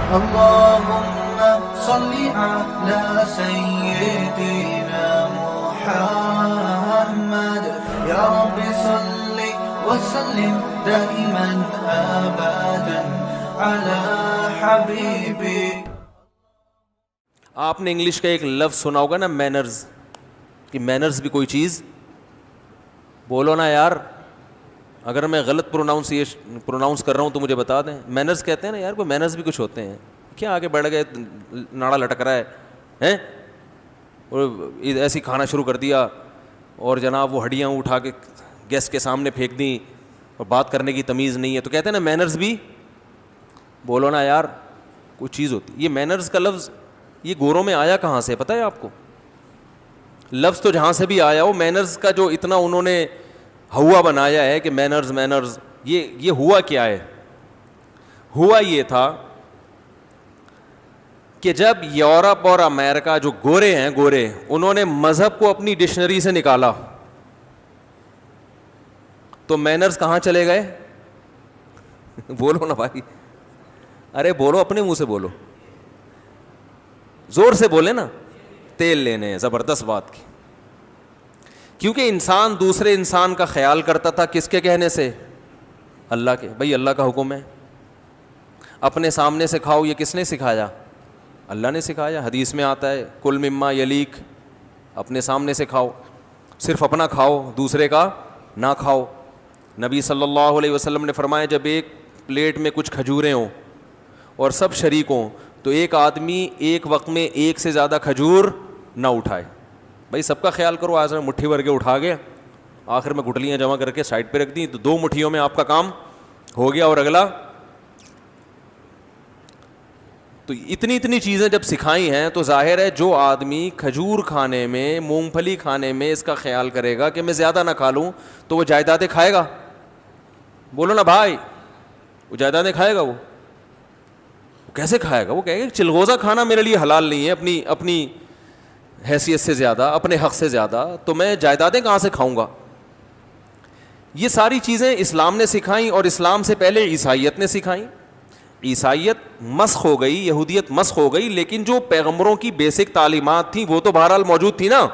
اللهم صل على سيدنا محمد يا رب صل وسلم دائما ابدا على حبيبي. آپ نے انگلش کا ایک لفظ سنا ہوگا نا، مینرز، کہ مینرز بھی کوئی چیز. بولو نا یار، اگر میں غلط پروناؤنس کر رہا ہوں تو مجھے بتا دیں. مینرز کہتے ہیں نا یار، کوئی مینرز بھی کچھ ہوتے ہیں. کیا آگے بڑھ گئے، ناڑا لٹک رہا ہے اور ایسی کھانا شروع کر دیا، اور جناب وہ ہڈیاں اٹھا کے گیس کے سامنے پھینک دیں، اور بات کرنے کی تمیز نہیں ہے. تو کہتے ہیں نا مینرز بھی. بولو نا یار، کوئی چیز ہوتی. یہ مینرز کا لفظ یہ گوروں میں آیا کہاں سے پتہ ہے آپ کو؟ لفظ تو جہاں سے بھی آیا ہو، مینرز کا جو اتنا انہوں نے ہوا بنایا ہے کہ مینرز یہ ہوا کیا ہے؟ ہوا یہ تھا کہ جب یورپ اور امریکہ جو گورے ہیں، انہوں نے مذہب کو اپنی ڈکشنری سے نکالا تو مینرز کہاں چلے گئے؟ بولو نا بھائی، ارے بولو، اپنے منہ سے بولو، زور سے بولے نا. تیل لینے ہیں، زبردست بات کی. کیونکہ انسان دوسرے انسان کا خیال کرتا تھا کس کے کہنے سے؟ اللہ کے. بھائی اللہ کا حکم ہے اپنے سامنے سے کھاؤ، یہ کس نے سکھایا؟ اللہ نے سکھایا. حدیث میں آتا ہے کل مما یلیک، اپنے سامنے سے کھاؤ، صرف اپنا کھاؤ، دوسرے کا نہ کھاؤ. نبی صلی اللہ علیہ وسلم نے فرمایا جب ایک پلیٹ میں کچھ کھجوریں ہوں اور سب شریک ہوں تو ایک آدمی ایک وقت میں ایک سے زیادہ کھجور نہ اٹھائے. بھائی سب کا خیال کرو. آج مٹھی بھر کے اٹھا گیا، آخر میں گٹلیاں جمع کر کے سائڈ پہ رکھ دیں تو 2 مٹھیوں میں آپ کا کام ہو گیا اور اگلا. تو اتنی چیزیں جب سکھائی ہیں تو ظاہر ہے جو آدمی کھجور کھانے میں، مونگ پھلی کھانے میں اس کا خیال کرے گا کہ میں زیادہ نہ کھا لوں تو وہ جائیدادیں کھائے گا. بولو نا بھائی، وہ جائیدادیں کھائے گا. وہ کیسے کھائے گا؟ وہ کہے گا چلغوزہ کھانا میرے لیے حلال نہیں ہے اپنی حیثیت سے زیادہ، اپنے حق سے زیادہ، تو میں جائیدادیں کہاں سے کھاؤں گا؟ یہ ساری چیزیں اسلام نے سکھائیں، اور اسلام سے پہلے عیسائیت نے سکھائیں. عیسائیت مسخ ہو گئی، یہودیت مسخ ہو گئی، لیکن جو پیغمبروں کی بیسک تعلیمات تھیں وہ تو بہرحال موجود تھی نا.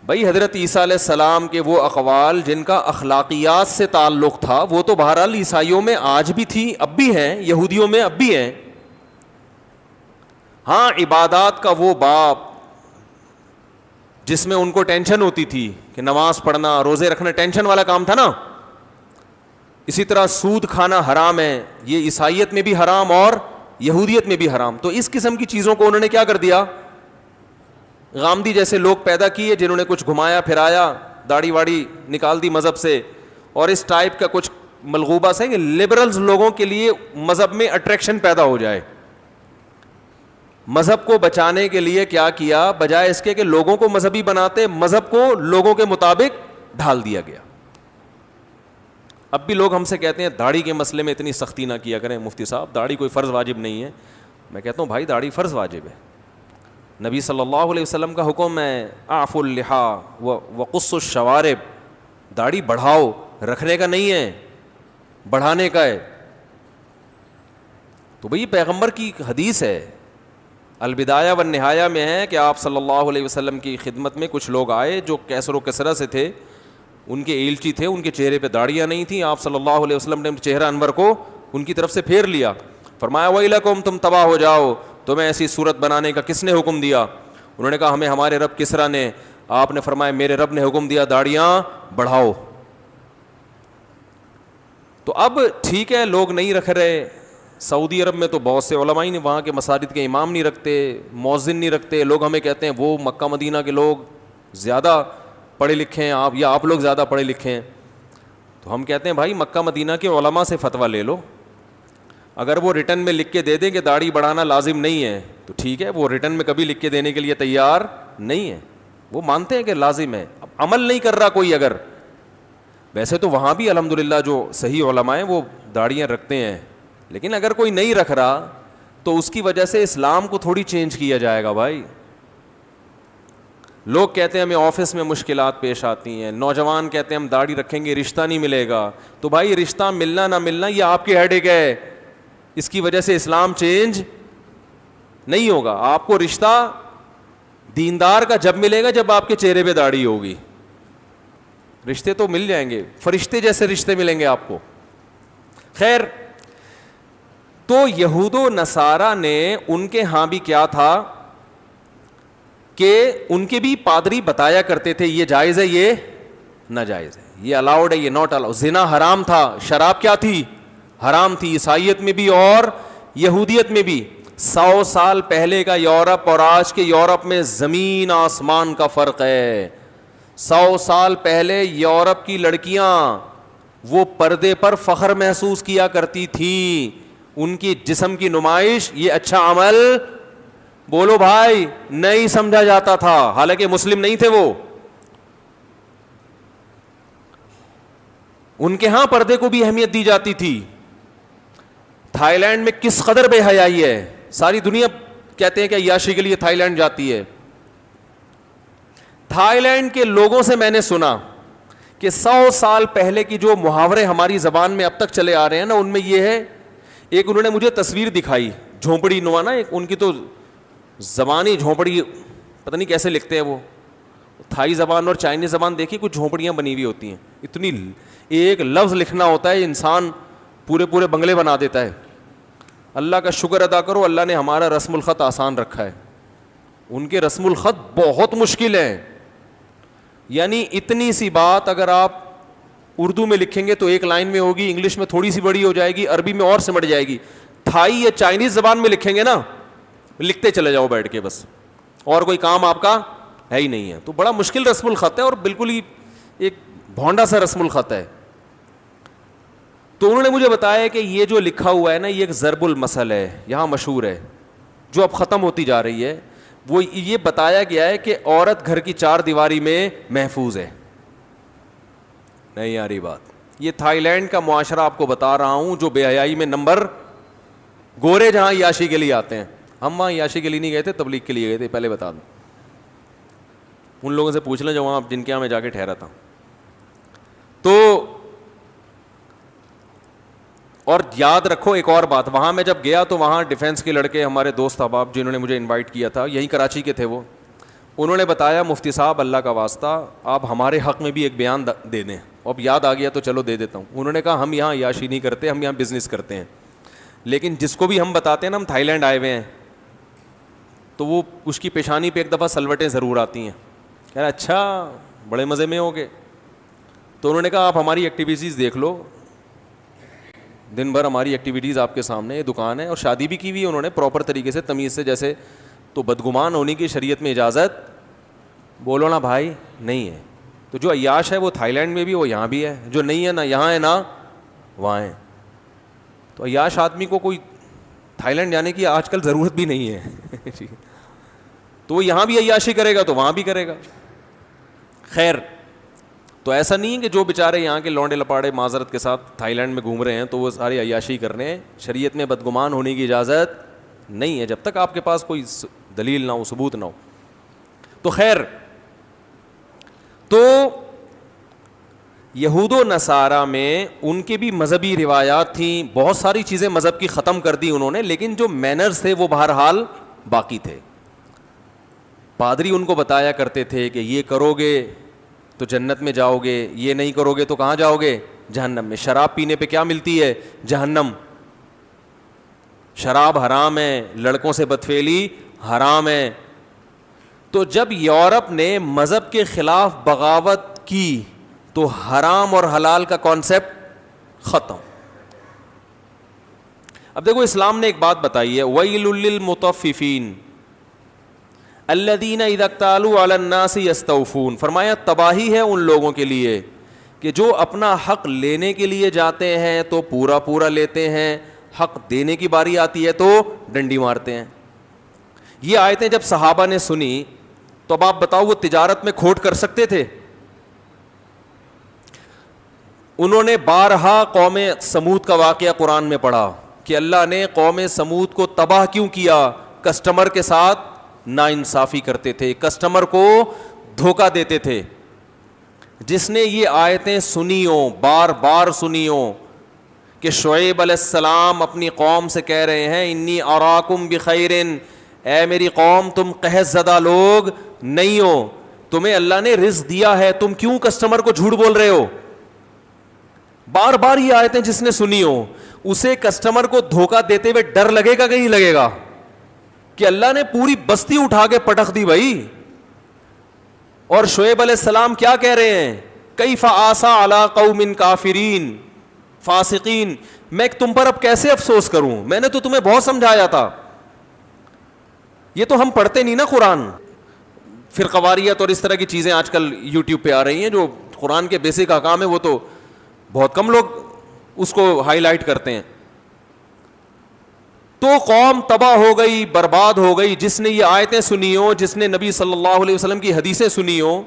بھائی حضرت عیسیٰ علیہ السلام کے وہ اقوال جن کا اخلاقیات سے تعلق تھا وہ تو بہرحال عیسائیوں میں آج بھی تھی، اب بھی ہیں، یہودیوں میں اب بھی ہیں. ہاں عبادات کا وہ باب جس میں ان کو ٹینشن ہوتی تھی کہ نماز پڑھنا، روزے رکھنا ٹینشن والا کام تھا نا. اسی طرح سود کھانا حرام ہے، یہ عیسائیت میں بھی حرام اور یہودیت میں بھی حرام. تو اس قسم کی چیزوں کو انہوں نے کیا کر دیا؟ غامدی جیسے لوگ پیدا کیے جنہوں نے کچھ گھمایا پھرایا، داڑھی واڑی نکال دی مذہب سے، اور اس ٹائپ کا کچھ ملغوبہ سے کہ لبرلز لوگوں کے لیے مذہب میں اٹریکشن پیدا ہو جائے. مذہب کو بچانے کے لیے کیا کیا؟ بجائے اس کے کہ لوگوں کو مذہبی بناتے، مذہب کو لوگوں کے مطابق ڈھال دیا گیا. اب بھی لوگ ہم سے کہتے ہیں داڑھی کے مسئلے میں اتنی سختی نہ کیا کریں مفتی صاحب، داڑھی کوئی فرض واجب نہیں ہے. میں کہتا ہوں بھائی داڑھی فرض واجب ہے. نبی صلی اللہ علیہ وسلم کا حکم ہے اعفوا اللحى وقصوا الشوارب، داڑھی بڑھاؤ، رکھنے کا نہیں ہے، بڑھانے کا ہے. تو بھئی پیغمبر کی حدیث ہے، البدایہ والنہایہ میں ہے کہ آپ صلی اللہ علیہ وسلم کی خدمت میں کچھ لوگ آئے جو کیسر و کسرہ سے تھے، ان کے ایلچی تھے، ان کے چہرے پہ داڑیاں نہیں تھیں. آپ صلی اللہ علیہ وسلم نے چہرہ انور کو ان کی طرف سے پھیر لیا. فرمایا ویلکم، تم تباہ ہو جاؤ، تمہیں ایسی صورت بنانے کا کس نے حکم دیا؟ انہوں نے کہا ہمیں ہمارے رب کسرا نے. آپ نے فرمایا میرے رب نے حکم دیا داڑیاں بڑھاؤ. تو اب ٹھیک ہے لوگ نہیں رکھ رہے. سعودی عرب میں تو بہت سے علماء نے وہاں کے مساجد کے امام نہیں رکھتے، مؤذن نہیں رکھتے. لوگ ہمیں کہتے ہیں وہ مکہ مدینہ کے لوگ زیادہ پڑھے لکھے ہیں آپ، یا آپ لوگ زیادہ پڑھے لکھے ہیں. تو ہم کہتے ہیں بھائی مکہ مدینہ کے علماء سے فتویٰ لے لو. اگر وہ ریٹن میں لکھ کے دے دیں کہ داڑھی بڑھانا لازم نہیں ہے تو ٹھیک ہے، وہ ریٹن میں کبھی لکھ کے دینے کے لیے تیار نہیں ہے. وہ مانتے ہیں کہ لازم ہے، اب عمل نہیں کر رہا کوئی. اگر ویسے تو وہاں بھی الحمدللہ جو صحیح علماء ہیں وہ داڑیاں رکھتے ہیں، لیکن اگر کوئی نہیں رکھ رہا تو اس کی وجہ سے اسلام کو تھوڑی چینج کیا جائے گا. بھائی لوگ کہتے ہیں ہمیں آفس میں مشکلات پیش آتی ہیں، نوجوان کہتے ہیں ہم داڑھی رکھیں گے رشتہ نہیں ملے گا. تو بھائی رشتہ ملنا نہ ملنا یہ آپ کی ہیڈیک ہے. اس کی وجہ سے اسلام چینج نہیں ہوگا. آپ کو رشتہ دیندار کا جب ملے گا جب آپ کے چہرے پہ داڑھی ہوگی. رشتے تو مل جائیں گے, فرشتے جیسے رشتے ملیں گے آپ کو. خیر, تو یہود و نصارہ نے ان کے ہاں بھی کیا تھا کہ ان کے بھی پادری بتایا کرتے تھے یہ جائز ہے, یہ ناجائز ہے, یہ الاؤڈ ہے, یہ ناٹ الاؤڈ. زنا حرام تھا, شراب کیا تھی, حرام تھی, عیسائیت میں بھی اور یہودیت میں بھی. 100 سال پہلے کا یورپ اور آج کے یورپ میں زمین آسمان کا فرق ہے. 100 سال پہلے یورپ کی لڑکیاں وہ پردے پر فخر محسوس کیا کرتی تھیں, ان کی جسم کی نمائش یہ اچھا عمل, بولو بھائی, نہیں سمجھا جاتا تھا, حالانکہ مسلم نہیں تھے وہ. ان کے ہاں پردے کو بھی اہمیت دی جاتی تھی. تھائی لینڈ میں کس قدر بے حیائی ہے, ساری دنیا کہتے ہیں کہ عیاشی کے لیے تھائی لینڈ جاتی ہے. تھائی لینڈ کے لوگوں سے میں نے سنا کہ 100 سال پہلے کی جو محاورے ہماری زبان میں اب تک چلے آ رہے ہیں نا, ان میں یہ ہے, ایک انہوں نے مجھے تصویر دکھائی جھونپڑی نما نا, ایک ان کی تو زبانی جھونپڑی, پتہ نہیں کیسے لکھتے ہیں وہ. تھائی زبان اور چائنیز زبان دیکھی, کچھ جھونپڑیاں بنی ہوئی ہوتی ہیں, اتنی ایک لفظ لکھنا ہوتا ہے انسان پورے پورے بنگلے بنا دیتا ہے. اللہ کا شکر ادا کرو, اللہ نے ہمارا رسم الخط آسان رکھا ہے. ان کے رسم الخط بہت مشکل ہے. یعنی اتنی سی بات اگر آپ اردو میں لکھیں گے تو ایک لائن میں ہوگی, انگلش میں تھوڑی سی بڑی ہو جائے گی, عربی میں اور سمٹ جائے گی. تھائی یا چائنیز زبان میں لکھیں گے نا, لکھتے چلے جاؤ بیٹھ کے بس, اور کوئی کام آپ کا ہے ہی نہیں ہے. تو بڑا مشکل رسم الخط ہے اور بالکل ہی ایک بھونڈا سا رسم الخط ہے. تو انہوں نے مجھے بتایا کہ یہ جو لکھا ہوا ہے نا, یہ ایک ضرب المثل ہے, یہاں مشہور ہے, جو اب ختم ہوتی جا رہی ہے. وہ یہ بتایا گیا ہے کہ عورت گھر کی 4 دیواری میں محفوظ ہے. نہیں آ رہی بات. یہ تھائی لینڈ کا معاشرہ آپ کو بتا رہا ہوں جو بے حیائی میں نمبر, گورے جہاں عیاشی کے لیے آتے ہیں, ہم وہاں عیاشی کے لیے نہیں گئے تھے, تبلیغ کے لیے گئے تھے, پہلے بتا دوں. ان لوگوں سے پوچھ لیں جو وہاں جن کے یہاں میں جا کے ٹھہرا تھا. تو اور یاد رکھو ایک اور بات, وہاں میں جب گیا تو وہاں ڈیفینس کے لڑکے, ہمارے دوست احباب جنہوں نے مجھے انوائٹ کیا تھا, یہیں کراچی کے تھے وہ, انہوں نے بتایا مفتی صاحب اللہ کا واسطہ آپ ہمارے حق میں بھی ایک بیان دے دیں. اب یاد آ گیا تو چلو دے دیتا ہوں. انہوں نے کہا ہم یہاں عیاشی نہیں کرتے, ہم یہاں بزنس کرتے ہیں, لیکن جس کو بھی ہم بتاتے ہیں نا ہم تھائی لینڈ آئے ہوئے ہیں, تو وہ اس کی پیشانی پہ ایک دفعہ سلوٹیں ضرور آتی ہیں. کہہ رہا اچھا بڑے مزے میں ہو گے. تو انہوں نے کہا آپ ہماری ایکٹیویٹیز دیکھ لو, دن بھر ہماری ایکٹیویٹیز آپ کے سامنے, یہ دکان ہے, اور شادی بھی کی ہوئی انہوں نے پراپر طریقے سے, تمیز سے, جیسے. تو بدگمان ہونے کی شریعت میں اجازت, بولو نا بھائی, نہیں ہے. تو جو عیاش ہے وہ تھائی لینڈ میں بھی, وہ یہاں بھی ہے, جو نہیں ہے نہ یہاں ہے نہ وہاں ہے. تو عیاش آدمی کو کوئی تھائی لینڈ جانے کی آج کل ضرورت بھی نہیں ہے. تو وہ یہاں بھی عیاشی کرے گا تو وہاں بھی کرے گا. خیر, تو ایسا نہیں ہے کہ جو بیچارے یہاں کے لونڈے لپاڑے معذرت کے ساتھ تھائی لینڈ میں گھوم رہے ہیں تو وہ ساری عیاشی کر رہے ہیں. شریعت میں بدگمان ہونے کی اجازت نہیں ہے جب تک آپ کے پاس کوئی دلیل نہ ہو, ثبوت نہ ہو. تو خیر, تو یہود و نصارہ میں ان کے بھی مذہبی روایات تھیں, بہت ساری چیزیں مذہب کی ختم کر دی انہوں نے, لیکن جو مینرز تھے وہ بہرحال باقی تھے. پادری ان کو بتایا کرتے تھے کہ یہ کرو گے تو جنت میں جاؤ گے, یہ نہیں کرو گے تو کہاں جاؤ گے, جہنم میں. شراب پینے پہ کیا ملتی ہے, جہنم. شراب حرام ہے, لڑکوں سے بدفعلی حرام ہے. تو جب یورپ نے مذہب کے خلاف بغاوت کی تو حرام اور حلال کا کانسیپٹ ختم. اب دیکھو اسلام نے ایک بات بتائی ہے, وَيْلٌ لِّلْمُطَفِّفِينَ الَّذِينَ إِذَا اكْتَالُوا عَلَى النَّاسِ يَسْتَوْفُونَ. فرمایا تباہی ہے ان لوگوں کے لیے کہ جو اپنا حق لینے کے لیے جاتے ہیں تو پورا پورا لیتے ہیں, حق دینے کی باری آتی ہے تو ڈنڈی مارتے ہیں. یہ آیتیں جب صحابہ نے سنی تو اب آپ بتاؤ وہ تجارت میں کھوٹ کر سکتے تھے؟ انہوں نے بارہا قوم سمود کا واقعہ قرآن میں پڑھا کہ اللہ نے قوم سمود کو تباہ کیوں کیا. کسٹمر کے ساتھ ناانصافی کرتے تھے, کسٹمر کو دھوکہ دیتے تھے. جس نے یہ آیتیں سنی ہوں, بار بار سنی ہوں کہ شعیب علیہ السلام اپنی قوم سے کہہ رہے ہیں انی اراکم بخیر، اے میری قوم تم قحط زدہ لوگ نہیں ہو، تمہیں اللہ نے رزق دیا ہے، تم کیوں کسٹمر کو جھوٹ بول رہے ہو؟ بار بار یہ آیتیں جس نے سنی ہو اسے کسٹمر کو دھوکہ دیتے ہوئے ڈر لگے گا کہ نہیں لگے گا کہ اللہ نے پوری بستی اٹھا کے پٹخ دی بھائی؟ اور شعیب علیہ السلام کیا کہہ رہے ہیں؟ کیف آسا علی قوم کافرین فاسقین، میں تم پر اب کیسے افسوس کروں، میں نے تو تمہیں بہت سمجھایا تھا۔ یہ تو ہم پڑھتے نہیں نا قرآن، فرقواریت اور اس طرح کی چیزیں آج کل یوٹیوب پہ آ رہی ہیں، جو قرآن کے بیسک احکام ہیں وہ تو بہت کم لوگ اس کو ہائی لائٹ کرتے ہیں۔ تو قوم تباہ ہو گئی، برباد ہو گئی، جس نے یہ آیتیں سنی ہو، جس نے نبی صلی اللہ علیہ وسلم کی حدیثیں سنی ہو،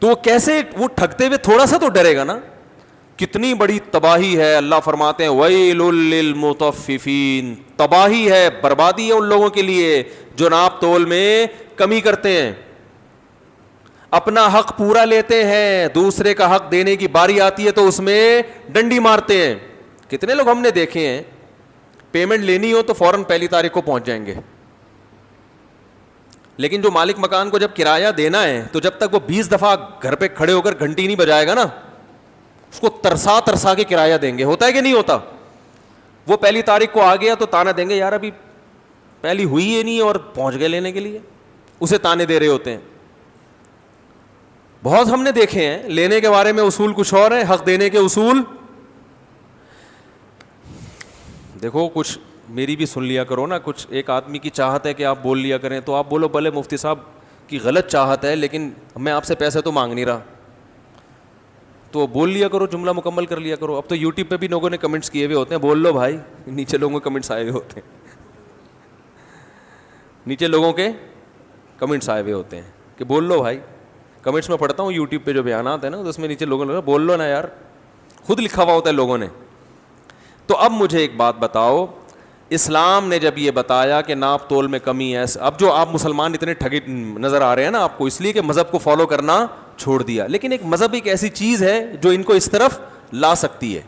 تو کیسے وہ ٹھگتے ہوئے تھوڑا سا تو ڈرے گا نا؟ کتنی بڑی تباہی ہے، اللہ فرماتے ہیں ویل للمطففین، تباہی ہے، بربادی ہے ان لوگوں کے لیے جو ناپ تول میں کمی کرتے ہیں، اپنا حق پورا لیتے ہیں، دوسرے کا حق دینے کی باری آتی ہے تو اس میں ڈنڈی مارتے ہیں۔ کتنے لوگ ہم نے دیکھے ہیں پیمنٹ لینی ہو تو فوراً پہلی تاریخ کو پہنچ جائیں گے، لیکن جو مالک مکان کو جب کرایہ دینا ہے تو جب تک وہ 20 دفعہ گھر پہ کھڑے ہو کر گھنٹی نہیں بجائے گا نا، اس کو ترسا ترسا کے کرایہ دیں گے۔ ہوتا ہے کہ نہیں ہوتا؟ وہ پہلی تاریخ کو آ گیا تو تانا دیں گے یار ابھی پہلی ہوئی ہے نہیں اور پہنچ گئے لینے کے لیے، اسے تانے دے رہے ہوتے ہیں۔ بہت ہم نے دیکھے ہیں، لینے کے بارے میں اصول کچھ اور ہے، حق دینے کے اصول۔ دیکھو کچھ میری بھی سن لیا کرو نا، کچھ ایک آدمی کی چاہت ہے کہ آپ بول لیا کریں تو آپ بولو بھلے مفتی صاحب کی غلط چاہت ہے لیکن میں آپ سے پیسے تو مانگ نہیں رہا، تو بول لیا کرو، جملہ مکمل کر لیا کرو۔ اب تو یوٹیوب پہ بھی لوگوں نے کمنٹس کیے ہوئے ہوتے ہیں، بول لو بھائی، نیچے لوگوں کے کمنٹس آئے ہوئے ہوتے ہیں، نیچے لوگوں کے کمنٹس آئے ہوئے ہوتے ہیں کہ بول لو بھائی۔ کمنٹس میں پڑھتا ہوں یوٹیوب پہ جو بیانات ہیں نا، تو اس میں نیچے لوگوں نے بول لو نا یار، خود لکھا ہوا ہوتا ہے لوگوں نے۔ تو اب مجھے ایک بات بتاؤ، اسلام نے جب یہ بتایا کہ ناپ تول میں کمی ہے، اب جو آپ مسلمان اتنے ٹھگے نظر آ رہے ہیں نا آپ کو، اس لیے کہ مذہب کو فالو کرنا چھوڑ دیا، لیکن ایک مذہب ایک ایسی چیز ہے جو ان کو اس طرف لا سکتی ہے۔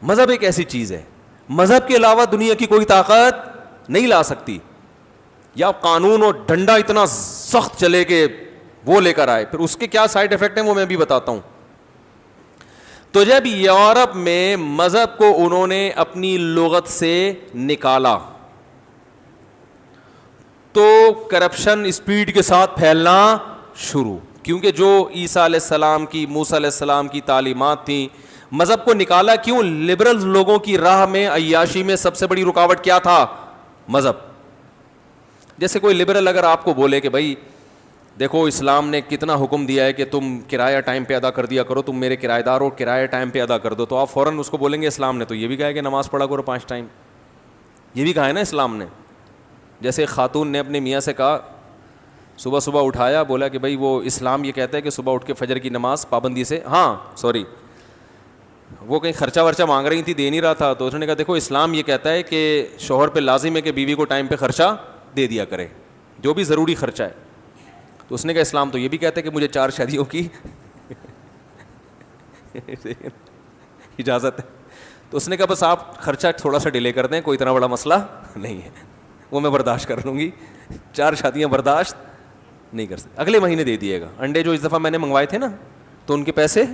مذہب ایک ایسی چیز ہے، مذہب کے علاوہ دنیا کی کوئی طاقت نہیں لا سکتی، یا قانون اور ڈنڈا اتنا سخت چلے کہ وہ لے کر آئے، پھر اس کے کیا سائیڈ افیکٹ ہیں وہ میں بھی بتاتا ہوں۔ تو جب یورپ میں مذہب کو انہوں نے اپنی لغت سے نکالا تو کرپشن اسپیڈ کے ساتھ پھیلنا شروع، کیونکہ جو عیسیٰ علیہ السلام کی، موسیٰ علیہ السلام کی تعلیمات تھیں، مذہب کو نکالا کیوں؟ لبرل لوگوں کی راہ میں، عیاشی میں سب سے بڑی رکاوٹ کیا تھا؟ مذہب۔ جیسے کوئی لبرل اگر آپ کو بولے کہ بھائی دیکھو اسلام نے کتنا حکم دیا ہے کہ تم کرایہ ٹائم پہ ادا کر دیا کرو، تم میرے کرایہ دار ہو، کرایہ ٹائم پہ ادا کر دو، تو آپ فوراً اس کو بولیں گے اسلام نے تو یہ بھی کہا ہے کہ نماز پڑھا کرو 5 ٹائم، یہ بھی کہا ہے نا اسلام نے۔ جیسے خاتون نے اپنے میاں سے کہا، صبح صبح اٹھایا، بولا کہ بھائی وہ اسلام یہ کہتا ہے کہ صبح اٹھ کے فجر کی نماز پابندی سے، وہ کہیں خرچہ ورچہ مانگ رہی تھی، دے نہیں رہا تھا، تو اس نے کہا دیکھو اسلام یہ کہتا ہے کہ شوہر پہ لازم ہے کہ بیوی کو ٹائم پہ خرچہ دے دیا کرے، جو بھی ضروری خرچہ ہے۔ تو اس نے کہا اسلام تو یہ بھی کہتا ہے کہ مجھے 4 شادیوں کی اجازت ہے۔ تو اس نے کہا بس آپ خرچہ تھوڑا سا ڈیلے کر دیں، کوئی اتنا بڑا مسئلہ نہیں ہے، وہ میں برداشت کر لوں گی، 4 شادیاں برداشت نہیں کر سکتے، اگلے مہینے دے دیے گا۔ انڈے جو اس دفعہ میں نے منگوائے تھے نا، تو ان کے پیسے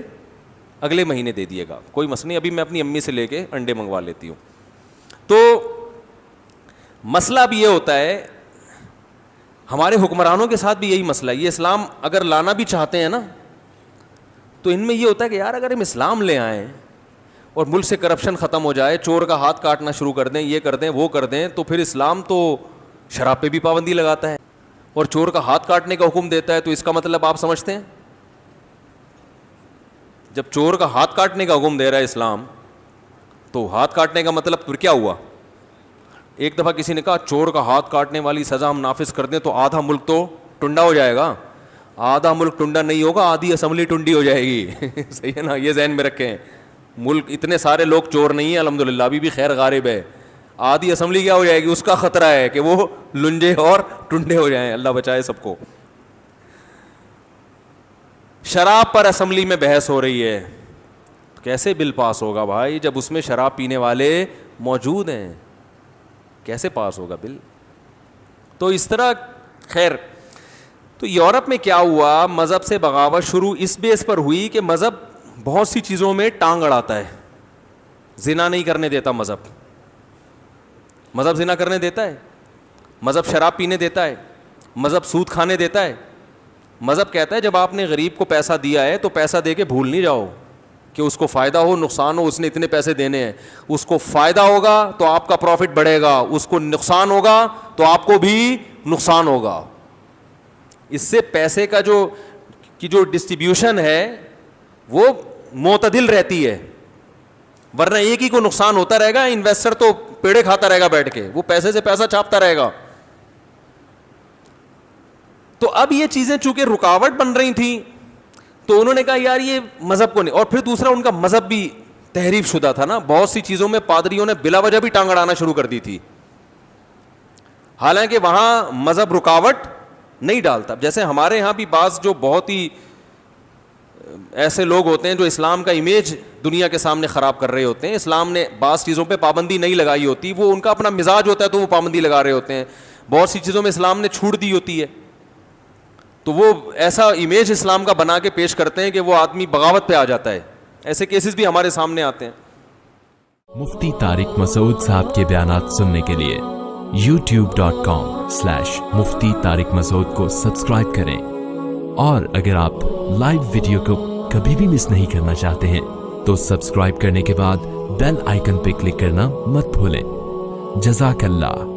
اگلے مہینے دے دیے گا، کوئی مسئلہ نہیں، ابھی میں اپنی امی سے لے کے انڈے منگوا لیتی ہوں۔ تو مسئلہ بھی یہ ہوتا ہے، ہمارے حکمرانوں کے ساتھ بھی یہی مسئلہ ہے۔ یہ اسلام اگر لانا بھی چاہتے ہیں نا، تو ان میں یہ ہوتا ہے کہ یار اگر ہم اسلام لے آئیں اور ملک سے کرپشن ختم ہو جائے، چور کا ہاتھ کاٹنا شروع کر دیں، یہ کر دیں وہ کر دیں، تو پھر اسلام تو شراب پہ بھی پابندی لگاتا ہے اور چور کا ہاتھ کاٹنے کا حکم دیتا ہے، تو اس کا مطلب آپ سمجھتے ہیں؟ جب چور کا ہاتھ کاٹنے کا حکم دے رہا ہے اسلام، تو ہاتھ کاٹنے کا مطلب پھر کیا ہوا؟ ایک دفعہ کسی نے کہا چور کا ہاتھ کاٹنے والی سزا ہم نافذ کر دیں تو آدھا ملک تو ٹنڈا ہو جائے گا۔ آدھا ملک ٹنڈا نہیں ہوگا، آدھی اسمبلی ٹنڈی ہو جائے گی صحیح ہے نا، یہ ذہن میں رکھیں۔ ملک اتنے سارے لوگ چور نہیں ہیں الحمدللہ، ابھی بھی خیر غالب ہے، آدھی اسمبلی کیا ہو جائے گی، اس کا خطرہ ہے کہ وہ لنجے اور ٹنڈے ہو جائیں، اللہ بچائے سب کو۔ شراب پر اسمبلی میں بحث ہو رہی ہے، کیسے بل پاس ہوگا بھائی جب اس میں شراب پینے والے موجود ہیں؟ کیسے پاس ہوگا بل؟ تو اس طرح خیر. تو یورپ میں کیا ہوا, مذہب سے بغاوت شروع اس بیس پر ہوئی کہ مذہب بہت سی چیزوں میں ٹانگ اڑاتا ہے. زنا نہیں کرنے دیتا مذہب زنا کرنے دیتا ہے, مذہب شراب پینے دیتا ہے, مذہب سود کھانے دیتا ہے. مذہب کہتا ہے جب آپ نے غریب کو پیسہ دیا ہے تو پیسہ دے کے بھول نہیں جاؤ کہ اس کو فائدہ ہو نقصان ہو, اس نے اتنے پیسے دینے ہیں. اس کو فائدہ ہوگا تو آپ کا پروفٹ بڑھے گا, اس کو نقصان ہوگا تو آپ کو بھی نقصان ہوگا. اس سے پیسے کا جو ڈسٹریبیوشن ہے وہ معتدل رہتی ہے, ورنہ ایک ہی کو نقصان ہوتا رہے گا. انویسٹر تو پیڑے کھاتا رہے گا بیٹھ کے, وہ پیسے سے پیسہ چھاپتا رہے گا. تو اب یہ چیزیں چونکہ رکاوٹ بن رہی تھیں تو انہوں نے کہا یار یہ مذہب کو نہیں. اور پھر دوسرا ان کا مذہب بھی تحریف شدہ تھا نا, بہت سی چیزوں میں پادریوں نے بلا وجہ بھی ٹانگ اڑانا شروع کر دی تھی, حالانکہ وہاں مذہب رکاوٹ نہیں ڈالتا. جیسے ہمارے ہاں بھی بعض جو بہت ہی ایسے لوگ ہوتے ہیں جو اسلام کا امیج دنیا کے سامنے خراب کر رہے ہوتے ہیں, اسلام نے بعض چیزوں پہ پابندی نہیں لگائی ہوتی, وہ ان کا اپنا مزاج ہوتا ہے تو وہ پابندی لگا رہے ہوتے ہیں. بہت سی چیزوں میں اسلام نے چھوٹ دی ہوتی ہے تو وہ ایسا امیج اسلام کا بنا کے پیش کرتے ہیں کہ وہ آدمی بغاوت پہ آ جاتا ہے. ایسے کیسز بھی ہمارے سامنے آتے ہیں. مفتی طارق مسعود صاحب کے بیانات سننے کے لیے youtube.com/مفتی طارق مسعود کو سبسکرائب کریں, اور اگر آپ لائیو ویڈیو کو کبھی بھی مس نہیں کرنا چاہتے ہیں تو سبسکرائب کرنے کے بعد بیل آئیکن پہ کلک کرنا مت بھولیں. جزاک اللہ.